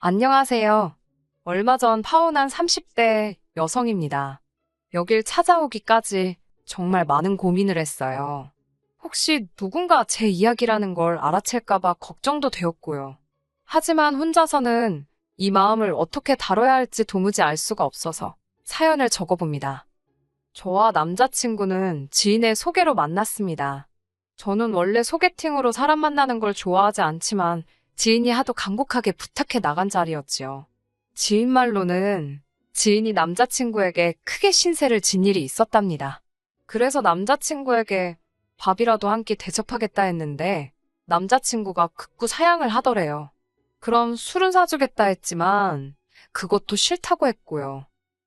안녕하세요. 얼마 전 파혼한 30대 여성입니다. 여길 찾아오기까지 정말 많은 고민을 했어요. 혹시 누군가 제 이야기라는 걸 알아챌까봐 걱정도 되었고요. 하지만 혼자서는 이 마음을 어떻게 다뤄야 할지 도무지 알 수가 없어서 사연을 적어봅니다. 저와 남자친구는 지인의 소개로 만났습니다. 저는 원래 소개팅으로 사람 만나는 걸 좋아하지 않지만 지인이 하도 간곡하게 부탁해 나간 자리였지요. 지인 말로는 지인이 남자친구에게 크게 신세를 진 일이 있었답니다. 그래서 남자친구에게 밥이라도 한 끼 대접하겠다 했는데 남자친구가 극구 사양을 하더래요. 그럼 술은 사주겠다 했지만 그것도 싫다고 했고요.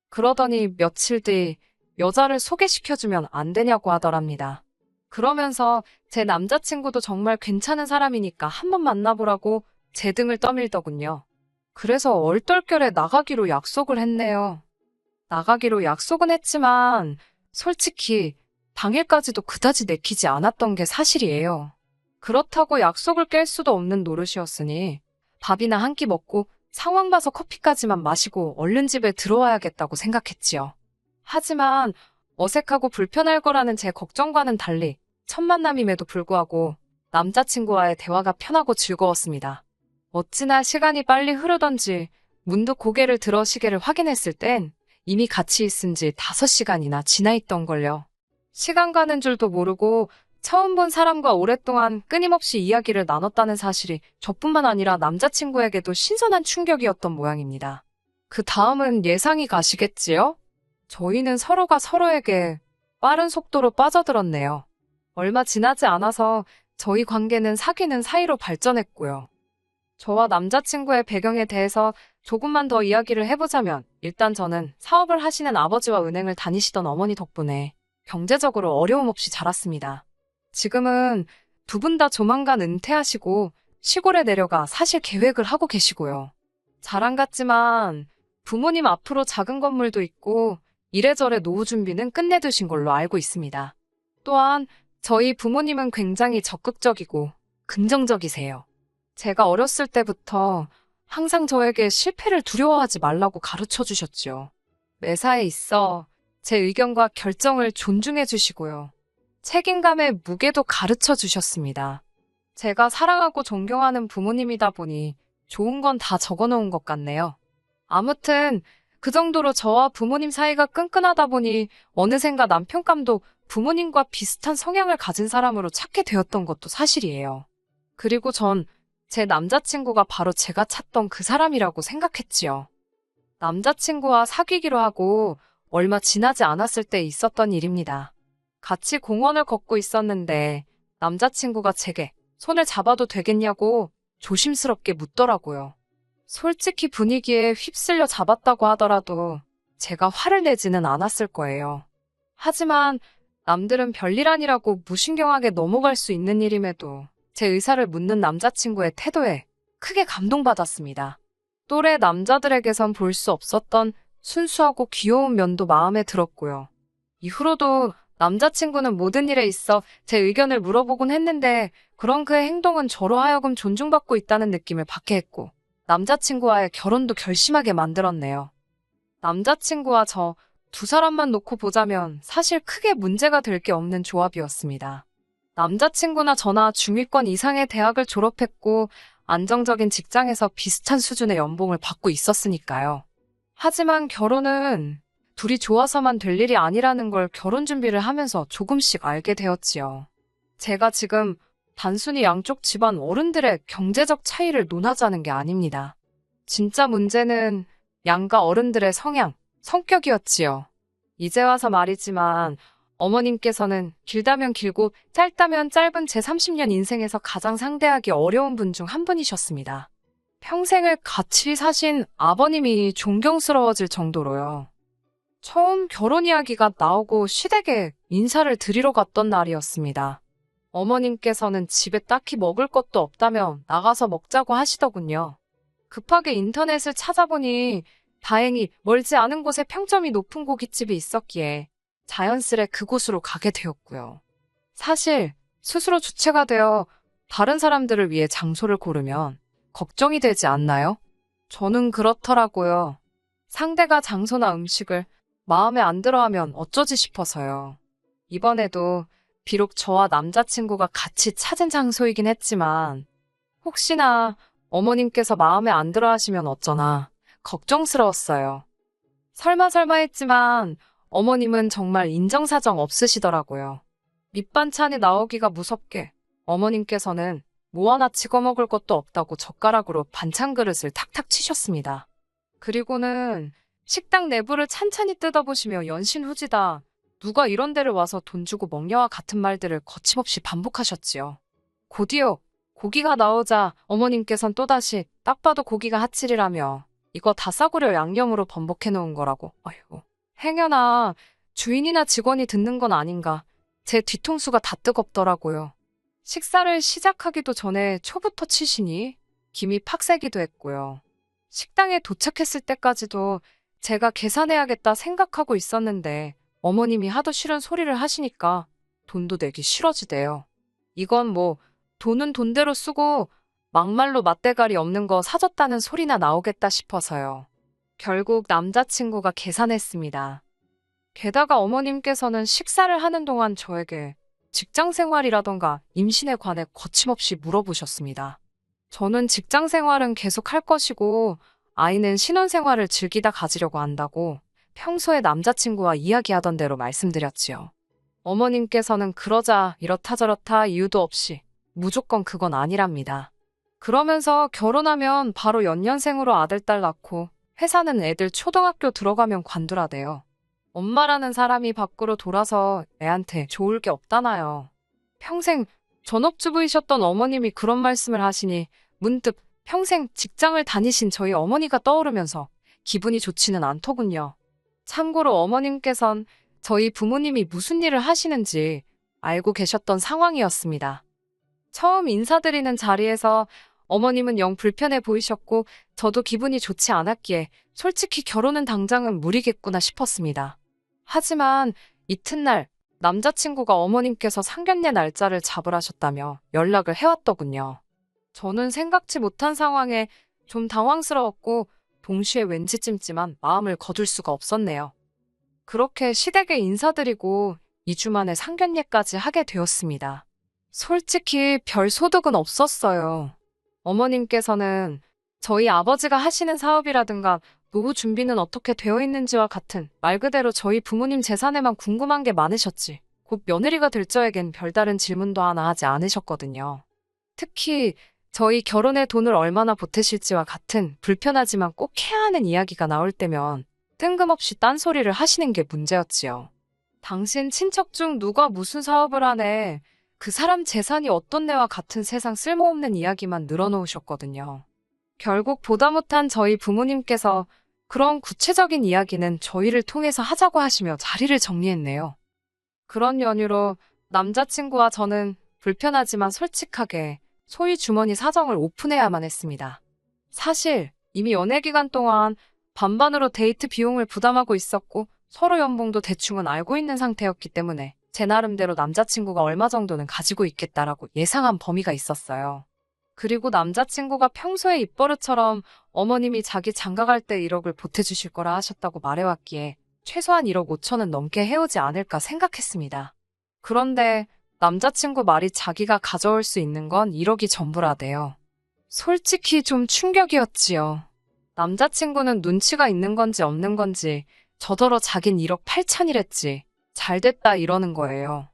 그러더니 며칠 뒤 여자를 소개시켜주면 안 되냐고 하더랍니다. 그러면서 제 남자친구도 정말 괜찮은 사람이니까 한번 만나보라고 제 등을 떠밀더군요. 그래서 얼떨결에 나가기로 약속을 했네요. 나가기로 약속은 했지만 솔직히 당일까지도 그다지 내키지 않았던 게 사실이에요. 그렇다고 약속을 깰 수도 없는 노릇이었으니 밥이나 한 끼 먹고 상황 봐서 커피까지만 마시고 얼른 집에 들어와야겠다고 생각했지요. 하지만 어색하고 불편할 거라는 제 걱정과는 달리 첫 만남임에도 불구하고 남자친구와의 대화가 편하고 즐거웠습니다. 어찌나 시간이 빨리 흐르던지 문득 고개를 들어 시계를 확인했을 땐 이미 같이 있은 지 5시간이나 지나 있던걸요. 시간 가는 줄도 모르고 처음 본 사람과 오랫동안 끊임없이 이야기를 나눴다는 사실이 저뿐만 아니라 남자친구에게도 신선한 충격이었던 모양입니다. 그 다음은 예상이 가시겠지요? 저희는 서로가 서로에게 빠른 속도로 빠져들었네요. 얼마 지나지 않아서 저희 관계는 사귀는 사이로 발전했고요. 저와 남자친구의 배경에 대해서 조금만 더 이야기를 해보자면 일단 저는 사업을 하시는 아버지와 은행을 다니시던 어머니 덕분에 경제적으로 어려움 없이 자랐습니다. 지금은 두 분 다 조만간 은퇴하시고 시골에 내려가 사실 계획을 하고 계시고요. 자랑 같지만 부모님 앞으로 작은 건물도 있고 이래저래 노후 준비는 끝내두신 걸로 알고 있습니다. 또한 저희 부모님은 굉장히 적극적이고 긍정적이세요. 제가 어렸을 때부터 항상 저에게 실패를 두려워하지 말라고 가르쳐 주셨죠. 매사에 있어 제 의견과 결정을 존중해 주시고요. 책임감의 무게도 가르쳐 주셨습니다. 제가 사랑하고 존경하는 부모님이다 보니 좋은 건 다 적어 놓은 것 같네요. 아무튼 그 정도로 저와 부모님 사이가 끈끈하다 보니 어느샌가 남편감도 부모님과 비슷한 성향을 가진 사람으로 찾게 되었던 것도 사실이에요. 그리고 전 제 남자친구가 바로 제가 찾던 그 사람이라고 생각했지요. 남자친구와 사귀기로 하고 얼마 지나지 않았을 때 있었던 일입니다. 같이 공원을 걷고 있었는데 남자친구가 제게 손을 잡아도 되겠냐고 조심스럽게 묻더라고요. 솔직히 분위기에 휩쓸려 잡았다고 하더라도 제가 화를 내지는 않았을 거예요. 하지만 남들은 별일 아니라고 무신경하게 넘어갈 수 있는 일임에도 제 의사를 묻는 남자친구의 태도에 크게 감동받았습니다. 또래 남자들에게선 볼 수 없었던 순수하고 귀여운 면도 마음에 들었고요. 이후로도 남자친구는 모든 일에 있어 제 의견을 물어보곤 했는데 그런 그의 행동은 저로 하여금 존중받고 있다는 느낌을 받게 했고 남자친구와의 결혼도 결심하게 만들었네요. 남자친구와 저 두 사람만 놓고 보자면 사실 크게 문제가 될 게 없는 조합이었습니다. 남자친구나 저나 중위권 이상의 대학을 졸업했고 안정적인 직장에서 비슷한 수준의 연봉을 받고 있었으니까요. 하지만 결혼은 둘이 좋아서만 될 일이 아니라는 걸 결혼 준비를 하면서 조금씩 알게 되었지요. 제가 지금 단순히 양쪽 집안 어른들의 경제적 차이를 논하자는 게 아닙니다. 진짜 문제는 양가 어른들의 성향, 성격이었지요. 이제 와서 말이지만 어머님께서는 길다면 길고 짧다면 짧은 제 30년 인생에서 가장 상대하기 어려운 분 중 한 분이셨습니다. 평생을 같이 사신 아버님이 존경스러워질 정도로요. 처음 결혼 이야기가 나오고 시댁에 인사를 드리러 갔던 날이었습니다. 어머님께서는 집에 딱히 먹을 것도 없다며 나가서 먹자고 하시더군요. 급하게 인터넷을 찾아보니 다행히 멀지 않은 곳에 평점이 높은 고깃집이 있었기에 자연스레 그곳으로 가게 되었고요. 사실 스스로 주체가 되어 다른 사람들을 위해 장소를 고르면 걱정이 되지 않나요? 저는 그렇더라고요. 상대가 장소나 음식을 마음에 안 들어 하면 어쩌지 싶어서요. 이번에도 비록 저와 남자친구가 같이 찾은 장소이긴 했지만 혹시나 어머님께서 마음에 안 들어 하시면 어쩌나 걱정스러웠어요. 설마 했지만 어머님은 정말 인정사정 없으시더라고요. 밑반찬이 나오기가 무섭게 어머님께서는 뭐 하나 찍어 먹을 것도 없다고 젓가락으로 반찬 그릇을 탁탁 치셨습니다. 그리고는 식당 내부를 찬찬히 뜯어보시며 연신후지다. 누가 이런 데를 와서 돈 주고 먹냐와 같은 말들을 거침없이 반복하셨지요. 곧이어 고기가 나오자 어머님께선 또다시 딱 봐도 고기가 핫질이라며 이거 다 싸구려 양념으로 번복해 놓은 거라고. 아이고. 행여나 주인이나 직원이 듣는 건 아닌가. 제 뒤통수가 다 뜨겁더라고요. 식사를 시작하기도 전에 초부터 치시니 김이 팍새기도 했고요. 식당에 도착했을 때까지도 제가 계산해야겠다 생각하고 있었는데 어머님이 하도 싫은 소리를 하시니까 돈도 내기 싫어지대요. 이건 뭐 돈은 돈대로 쓰고 막말로 맛대가리 없는 거 사줬다는 소리나 나오겠다 싶어서요. 결국 남자친구가 계산했습니다. 게다가 어머님께서는 식사를 하는 동안 저에게 직장 생활이라던가 임신에 관해 거침없이 물어보셨습니다. 저는 직장 생활은 계속 할 것이고 아이는 신혼 생활을 즐기다 가지려고 한다고 평소에 남자친구와 이야기하던 대로 말씀드렸지요. 어머님께서는 그러자 이렇다 저렇다 이유도 없이 무조건 그건 아니랍니다. 그러면서 결혼하면 바로 연년생으로 아들, 딸 낳고 회사는 애들 초등학교 들어가면 관두라대요. 엄마라는 사람이 밖으로 돌아서 애한테 좋을 게 없다나요. 평생 전업주부이셨던 어머님이 그런 말씀을 하시니 문득 평생 직장을 다니신 저희 어머니가 떠오르면서 기분이 좋지는 않더군요. 참고로 어머님께선 저희 부모님이 무슨 일을 하시는지 알고 계셨던 상황이었습니다. 처음 인사드리는 자리에서 어머님은 영 불편해 보이셨고 저도 기분이 좋지 않았기에 솔직히 결혼은 당장은 무리겠구나 싶었습니다. 하지만 이튿날 남자친구가 어머님께서 상견례 날짜를 잡으라셨다며 연락을 해왔더군요. 저는 생각지 못한 상황에 좀 당황스러웠고 동시에 왠지 찜찜한 마음을 거둘 수가 없었네요. 그렇게 시댁에 인사드리고 2주 만에 상견례까지 하게 되었습니다. 솔직히 별 소득은 없었어요. 어머님께서는 저희 아버지가 하시는 사업이라든가 노후 준비는 어떻게 되어 있는지와 같은 말 그대로 저희 부모님 재산에만 궁금한 게 많으셨지 곧 며느리가 될 저에겐 별다른 질문도 하나 하지 않으셨거든요. 특히 저희 결혼에 돈을 얼마나 보태실지와 같은 불편하지만 꼭 해야 하는 이야기가 나올 때면 뜬금없이 딴소리를 하시는 게 문제였지요. 당신 친척 중 누가 무슨 사업을 하네. 그 사람 재산이 어떻네와 같은 세상 쓸모없는 이야기만 늘어놓으셨거든요. 결국 보다 못한 저희 부모님께서 그런 구체적인 이야기는 저희를 통해서 하자고 하시며 자리를 정리했네요. 그런 연유로 남자친구와 저는 불편하지만 솔직하게 소위 주머니 사정을 오픈해야만 했습니다. 사실 이미 연애 기간 동안 반반으로 데이트 비용을 부담하고 있었고 서로 연봉도 대충은 알고 있는 상태였기 때문에 제 나름대로 남자친구가 얼마 정도는 가지고 있겠다라고 예상한 범위가 있었어요. 그리고 남자친구가 평소에 입버릇처럼 어머님이 자기 장가갈 때 1억을 보태주실 거라 하셨다고 말해왔기에 최소한 1억 5천은 넘게 해오지 않을까 생각했습니다. 그런데 남자친구 말이 자기가 가져올 수 있는 건 1억이 전부라대요. 솔직히 좀 충격이었지요. 남자친구는 눈치가 있는 건지 없는 건지 저더러 자긴 1억 8천이랬지. 잘됐다 이러는 거예요.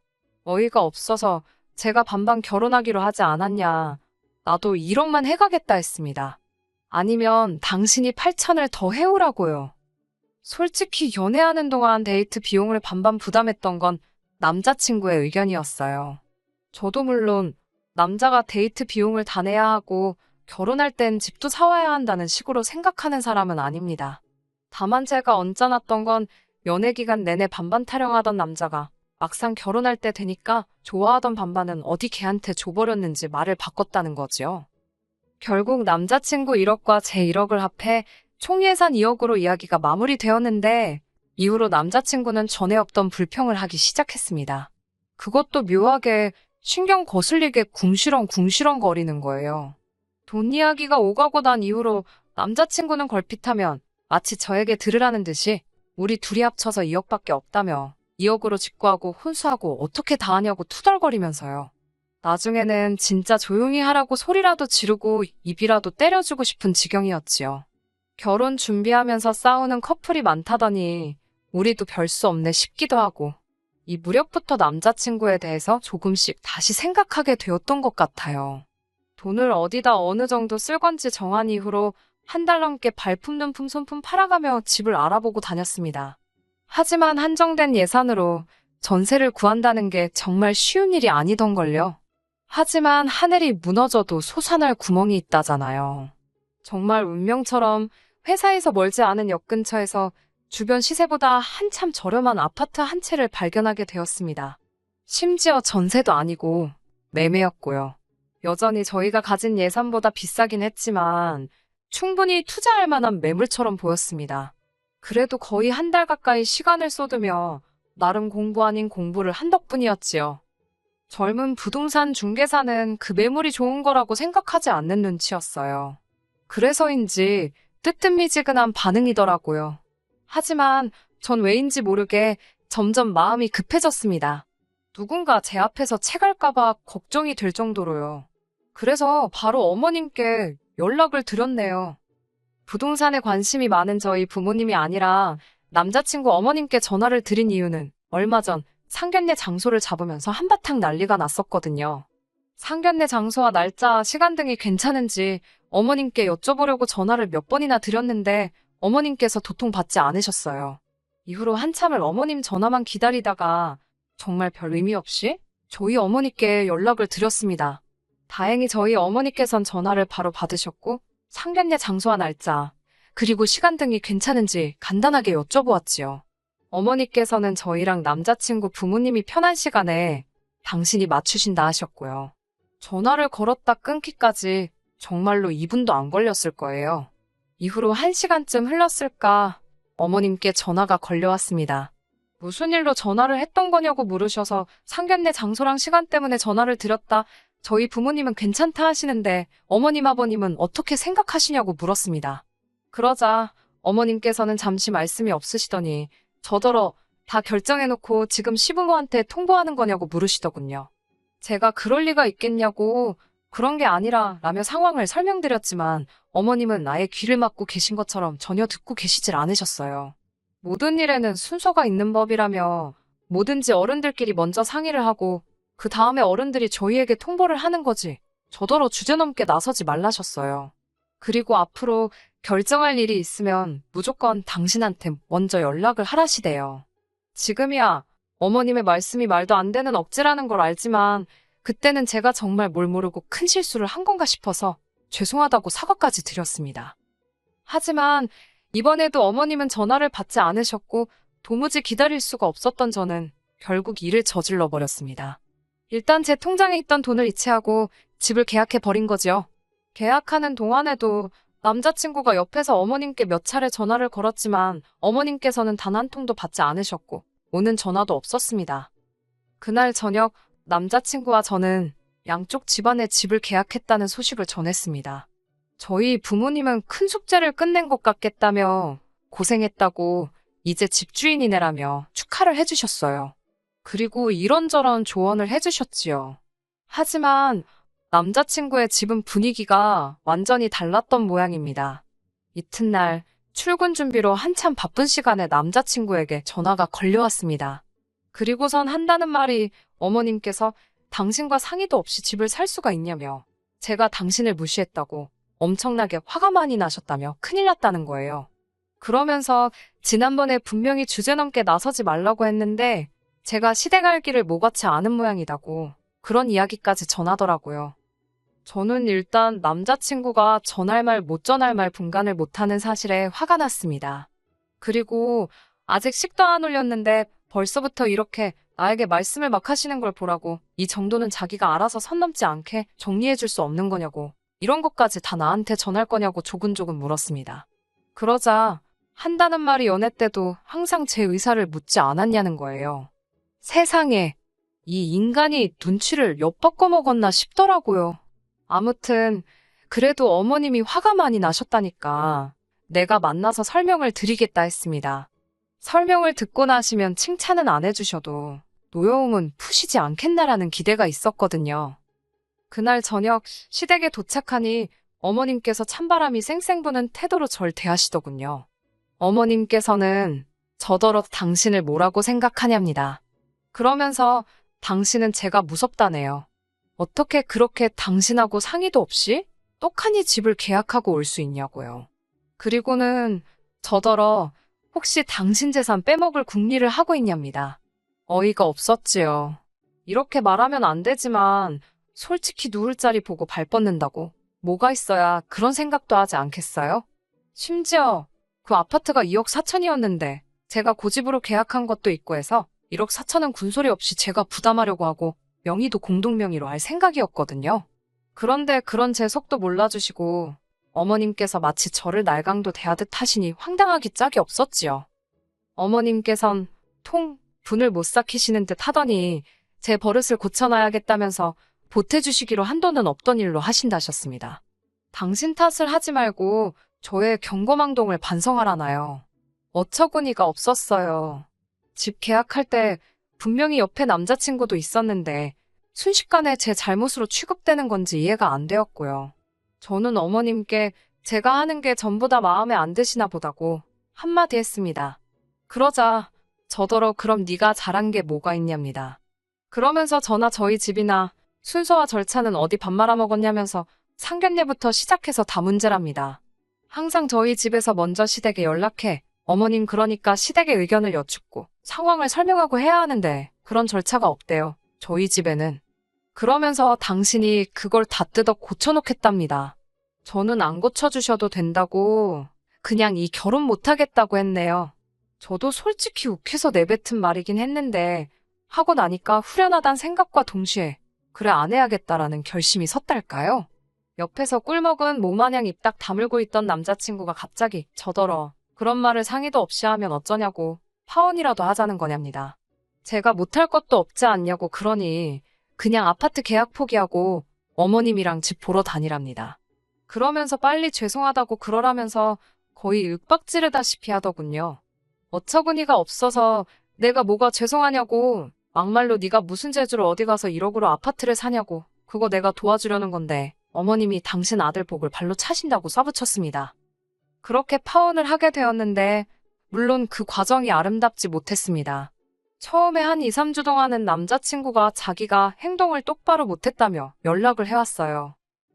어이가 없어서 제가 반반 결혼하기로 하지 않았냐. 나도 1억만 해가겠다 했습니다. 아니면 당신이 8천을 더 해오라고요. 솔직히 연애하는 동안 데이트 비용을 반반 부담했던 건 남자친구의 의견이었어요. 저도 물론 남자가 데이트 비용을 다 내야 하고 결혼할 땐 집도 사와야 한다는 식으로 생각하는 사람은 아닙니다. 다만 제가 언짢았던 건 연애 기간 내내 반반 타령하던 남자가 막상 결혼할 때 되니까 좋아하던 반반은 어디 걔한테 줘버렸는지 말을 바꿨다는 거지요. 결국 남자친구 1억과 제 1억을 합해 총 예산 2억으로 이야기가 마무리되었는데 이후로 남자친구는 전에 없던 불평을 하기 시작했습니다. 그것도 묘하게 신경 거슬리게 궁시렁 거리는 거예요. 돈 이야기가 오가고 난 이후로 남자친구는 걸핏하면 마치 저에게 들으라는 듯이 우리 둘이 합쳐서 2억밖에 없다며 2억으로 직구하고 혼수하고 어떻게 다 하냐고 투덜거리면서요. 나중에는 진짜 조용히 하라고 소리라도 지르고 입이라도 때려주고 싶은 지경이었지요. 결혼 준비하면서 싸우는 커플이 많다더니 우리도 별 수 없네 싶기도 하고 이 무렵부터 남자친구에 대해서 조금씩 다시 생각하게 되었던 것 같아요. 돈을 어디다 어느 정도 쓸 건지 정한 이후로 한 달 넘게 발품눈품 손품 팔아가며 집을 알아보고 다녔습니다. 하지만 한정된 예산으로 전세를 구한다는 게 정말 쉬운 일이 아니던걸요. 하지만 하늘이 무너져도 솟아날 구멍이 있다잖아요. 정말 운명처럼 회사에서 멀지 않은 역 근처에서 주변 시세보다 한참 저렴한 아파트 한 채를 발견하게 되었습니다. 심지어 전세도 아니고 매매였고요. 여전히 저희가 가진 예산보다 비싸긴 했지만 충분히 투자할 만한 매물처럼 보였습니다. 그래도 거의 한 달 가까이 시간을 쏟으며 나름 공부 아닌 공부를 한 덕분이었지요. 젊은 부동산 중개사는 그 매물이 좋은 거라고 생각하지 않는 눈치였어요. 그래서인지 뜨뜻미지근한 반응이더라고요. 하지만 전 왜인지 모르게 점점 마음이 급해졌습니다. 누군가 제 앞에서 채갈까봐 걱정이 될 정도로요. 그래서 바로 어머님께 연락을 드렸네요. 부동산에 관심이 많은 저희 부모님이 아니라 남자친구 어머님께 전화를 드린 이유는 얼마 전 상견례 장소를 잡으면서 한바탕 난리가 났었거든요. 상견례 장소와 날짜, 시간 등이 괜찮은지 어머님께 여쭤보려고 전화를 몇 번이나 드렸는데 어머님께서 도통 받지 않으셨어요. 이후로 한참을 어머님 전화만 기다리다가 정말 별 의미 없이 저희 어머니께 연락을 드렸습니다. 다행히 저희 어머니께선 전화를 바로 받으셨고 상견례 장소와 날짜, 그리고 시간 등이 괜찮은지 간단하게 여쭤보았지요. 어머니께서는 저희랑 남자친구 부모님이 편한 시간에 당신이 맞추신다 하셨고요. 전화를 걸었다 끊기까지 정말로 2분도 안 걸렸을 거예요. 이후로 1시간쯤 흘렀을까 어머님께 전화가 걸려왔습니다. 무슨 일로 전화를 했던 거냐고 물으셔서 상견례 장소랑 시간 때문에 전화를 드렸다. 저희 부모님은 괜찮다 하시는데 어머님 아버님은 어떻게 생각하시냐고 물었습니다. 그러자 어머님께서는 잠시 말씀이 없으시더니 저더러 다 결정해놓고 지금 시부모한테 통보하는 거냐고 물으시더군요. 제가 그럴 리가 있겠냐고 그런 게 아니라 라며 상황을 설명드렸지만 어머님은 아예 귀를 막고 계신 것처럼 전혀 듣고 계시질 않으셨어요. 모든 일에는 순서가 있는 법이라며 뭐든지 어른들끼리 먼저 상의를 하고 그 다음에 어른들이 저희에게 통보를 하는 거지 저더러 주제넘게 나서지 말라셨어요. 그리고 앞으로 결정할 일이 있으면 무조건 당신한테 먼저 연락을 하라시대요. 지금이야 어머님의 말씀이 말도 안 되는 억지라는 걸 알지만 그때는 제가 정말 뭘 모르고 큰 실수를 한 건가 싶어서 죄송하다고 사과까지 드렸습니다. 하지만 이번에도 어머님은 전화를 받지 않으셨고 도무지 기다릴 수가 없었던 저는 결국 일을 저질러 버렸습니다. 일단 제 통장에 있던 돈을 이체하고 집을 계약해 버린 거지요. 계약하는 동안에도 남자친구가 옆에서 어머님께 몇 차례 전화를 걸었지만 어머님께서는 단 한 통도 받지 않으셨고 오는 전화도 없었습니다. 그날 저녁 남자친구와 저는 양쪽 집안에 집을 계약했다는 소식을 전했습니다. 저희 부모님은 큰 숙제를 끝낸 것 같겠다며 고생했다고 이제 집주인이네라며 축하를 해주셨어요. 그리고 이런저런 조언을 해주셨지요. 하지만 남자친구의 집은 분위기가 완전히 달랐던 모양입니다. 이튿날 출근 준비로 한참 바쁜 시간에 남자친구에게 전화가 걸려왔습니다. 그리고선 한다는 말이 어머님께서 당신과 상의도 없이 집을 살 수가 있냐며 제가 당신을 무시했다고 엄청나게 화가 많이 나셨다며 큰일 났다는 거예요. 그러면서 지난번에 분명히 주제넘게 나서지 말라고 했는데 제가 시댁 알기를 뭐같이 아는 모양이다고 그런 이야기까지 전하더라고요. 저는 일단 남자친구가 전할 말 못 전할 말 분간을 못하는 사실에 화가 났습니다. 그리고 아직 식도 안 올렸는데 벌써부터 이렇게 나에게 말씀을 막 하시는 걸 보라고 이 정도는 자기가 알아서 선 넘지 않게 정리해 줄 수 없는 거냐고 이런 것까지 다 나한테 전할 거냐고 조근조근 물었습니다. 그러자 한다는 말이 연애 때도 항상 제 의사를 묻지 않았냐는 거예요. 세상에 이 인간이 눈치를 엿바꿔 먹었나 싶더라고요. 아무튼 그래도 어머님이 화가 많이 나셨다니까 내가 만나서 설명을 드리겠다 했습니다. 설명을 듣고 나시면 칭찬은 안 해주셔도 노여움은 푸시지 않겠나라는 기대가 있었거든요. 그날 저녁 시댁에 도착하니 어머님께서 찬바람이 쌩쌩 부는 태도로 절 대하시더군요. 어머님께서는 저더러 당신을 뭐라고 생각하냐입니다. 그러면서 당신은 제가 무섭다네요. 어떻게 그렇게 당신하고 상의도 없이 떡하니 집을 계약하고 올 수 있냐고요. 그리고는 저더러 혹시 당신 재산 빼먹을 궁리를 하고 있냐입니다. 어이가 없었지요. 이렇게 말하면 안 되지만 솔직히 누울 자리 보고 발 뻗는다고 뭐가 있어야 그런 생각도 하지 않겠어요? 심지어 그 아파트가 2억 4천이었는데 제가 고집으로 계약한 것도 있고 해서 1억 4천은 군소리 없이 제가 부담하려고 하고 명의도 공동명의로 할 생각이었거든요. 그런데 그런 제 속도 몰라주시고 어머님께서 마치 저를 날강도 대하듯 하시니 황당하기 짝이 없었지요. 어머님께선 분을 못 삭히시는 듯 하더니 제 버릇을 고쳐놔야겠다면서 보태주시기로 한도는 없던 일로 하신다셨습니다. 당신 탓을 하지 말고 저의 경거망동을 반성하라나요. 어처구니가 없었어요. 집 계약할 때 분명히 옆에 남자친구도 있었는데 순식간에 제 잘못으로 취급되는 건지 이해가 안 되었고요. 저는 어머님께 제가 하는 게 전부 다 마음에 안 드시나 보다고 한마디 했습니다. 그러자 저더러 그럼 네가 잘한 게 뭐가 있냐입니다. 그러면서 저나 저희 집이나 순서와 절차는 어디 밥 말아먹었냐면서 상견례부터 시작해서 다 문제랍니다. 항상 저희 집에서 먼저 시댁에 연락해 어머님 그러니까 시댁의 의견을 여쭙고 상황을 설명하고 해야 하는데 그런 절차가 없대요. 저희 집에는. 그러면서 당신이 그걸 다 뜯어 고쳐놓겠답니다. 저는 안 고쳐주셔도 된다고 그냥 이 결혼 못하겠다고 했네요. 저도 솔직히 욱해서 내뱉은 말이긴 했는데 하고 나니까 후련하단 생각과 동시에 그래 안 해야겠다라는 결심이 섰달까요? 옆에서 꿀먹은 모마냥 입 딱 다물고 있던 남자친구가 갑자기 저더러 그런 말을 상의도 없이 하면 어쩌냐고 파혼이라도 하자는 거냐입니다. 제가 못할 것도 없지 않냐고 그러니 그냥 아파트 계약 포기하고 어머님이랑 집 보러 다니랍니다. 그러면서 빨리 죄송하다고 그러라면서 거의 윽박지르다시피 하더군요. 어처구니가 없어서 내가 뭐가 죄송하냐고 막말로 네가 무슨 재주로 어디 가서 1억으로 아파트를 사냐고 그거 내가 도와주려는 건데 어머님이 당신 아들 복을 발로 차신다고 쏴붙였습니다. 그렇게 파혼을 하게 되었는데 물론 그 과정이 아름답지 못했습니다. 처음에 한 2, 3주 동안은 남자친구가 자기가 행동을 똑바로 못했다며 연락을 해왔어요.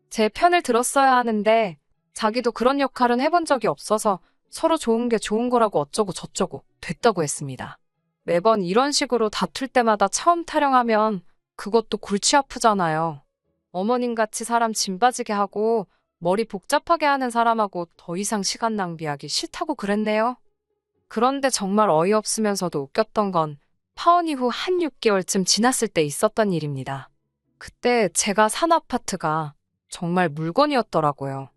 제 편을 들었어야 하는데 자기도 그런 역할은 해본 적이 없어서 서로 좋은 게 좋은 거라고 어쩌고 저쩌고 됐다고 했습니다. 매번 이런 식으로 다툴 때마다 처음 타령하면 그것도 골치 아프잖아요. 어머님같이 사람 짐 빠지게 하고 머리 복잡하게 하는 사람하고 더 이상 시간 낭비하기 싫다고 그랬네요. 그런데 정말 어이없으면서도 웃겼던 건 파혼 이후 한 6개월쯤 지났을 때 있었던 일입니다. 그때 제가 산 아파트가 정말 물건이었더라고요.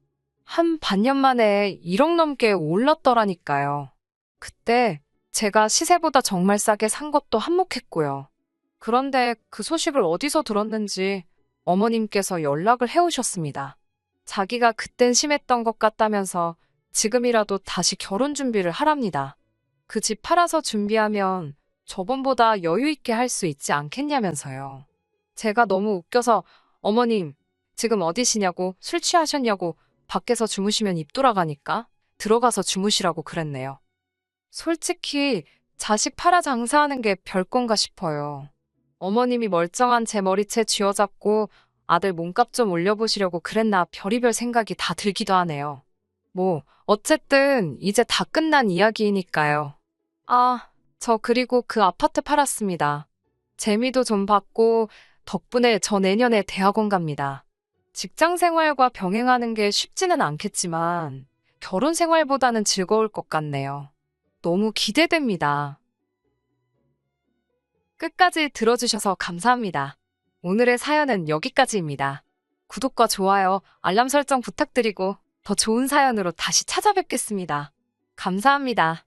한 반년 만에 1억 넘게 올랐더라니까요. 그때 제가 시세보다 정말 싸게 산 것도 한몫했고요. 그런데 그 소식을 어디서 들었는지 어머님께서 연락을 해오셨습니다. 자기가 그땐 심했던 것 같다면서 지금이라도 다시 결혼 준비를 하랍니다. 그 집 팔아서 준비하면 저번보다 여유 있게 할 수 있지 않겠냐면서요. 제가 너무 웃겨서 어머님 지금 어디시냐고 술 취하셨냐고 밖에서 주무시면 입 돌아가니까 들어가서 주무시라고 그랬네요. 솔직히 자식 팔아 장사하는 게 별건가 싶어요. 어머님이 멀쩡한 제 머리채 쥐어잡고 아들 몸값 좀 올려보시려고 그랬나 별의별 생각이 다 들기도 하네요. 뭐 어쨌든 이제 다 끝난 이야기이니까요. 아, 저 그리고 그 아파트 팔았습니다. 재미도 좀 봤고 덕분에 저 내년에 대학원 갑니다. 직장 생활과 병행하는 게 쉽지는 않겠지만 결혼 생활보다는 즐거울 것 같네요. 너무 기대됩니다. 끝까지 들어주셔서 감사합니다. 오늘의 사연은 여기까지입니다. 구독과 좋아요, 알람 설정 부탁드리고 더 좋은 사연으로 다시 찾아뵙겠습니다. 감사합니다.